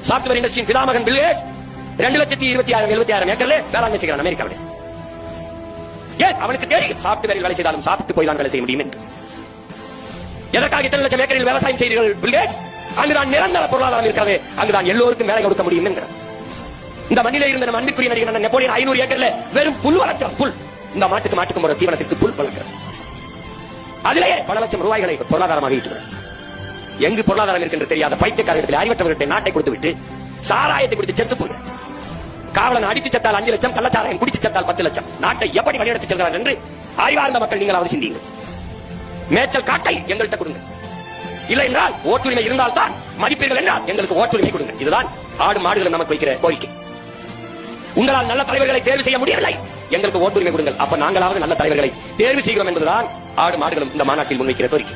Software இண்டஸ்ட்ரியின் பிதாமகன் bill Gates 2,26,000 ஏக்கர்ல வேளாண்மை செய்கிறான் அமெரிக்காவில். ஏன்? அவனுக்கு தெரியும் சாப்ட்வேரில் வேலை செய்தாலும் சாப்பிட்டு போய் தான் வேலை செய்ய முடியும் என்று. எதற்காக இத்தனை லட்சம் ஏக்கரில் விவசாயம் செய்கிறீர்கள் பில் கேட்ஸ்? அங்குதான் நிரந்தர பொருளாதாரம் இருக்கிறது, அங்குதான் எல்லோருக்கும் வேலை கொடுக்க முடியும் என்கிறார். இந்த மண்ணிலே இருந்த நம்ம அன்பிற்குரிய நடிகர் நெப்போலியன் 500 ஏக்கர்ல வெறும் புல் வளர்க்கிறார். புல், இந்த மாட்டுக்கும் போற தீவனத்திற்கு புல் வளர்க்கிறார். அதிலேயே பல லட்சம் ரூபாய்களை பொருளாதாரமாக ஈட்டுகிறார். எங்கு பொருளாதாரம் இருக்கின்ற தெரியாத பைத்தியக்காரர்கள் அறிவற்றவர்களை நாட்டை கொடுத்து விட்டு சாராயத்தை குடித்து செத்து போகிறார். காவலன் அடித்து செத்தால் 5 லட்சம், கள்ளச்சாராயம் குடித்து செத்தால் 10 லட்சம். நாட்டை எப்படி வழிநடத்தி செல்கிறார் என்று அறிவார்ந்த மக்கள் நீங்கள் அவர் சிந்தியுங்கள். மேய்ச்சல் காட்டை எங்கள்கிட்ட கொடுங்க, இல்லை என்றால் ஓட்டுரிமை இருந்தால் தான் மதிப்பீர்கள் என்றால் எங்களுக்கு ஓட்டுரிமை கொடுங்க. இதுதான் ஆடு மாடுகள் நமக்கு வைக்கிற கோரிக்கை. உங்களால் நல்ல தலைவர்களை தேர்வு செய்ய முடியவில்லை, எங்களுக்கு ஓட்டுரிமை கொடுங்கள், அப்ப நாங்களாவது நல்ல தலைவர்களை தேர்வு செய்கிறோம் என்பதுதான் ஆடு மாடுகளும் இந்த மாநாட்டில் முன்வைக்கிற கோரிக்கை.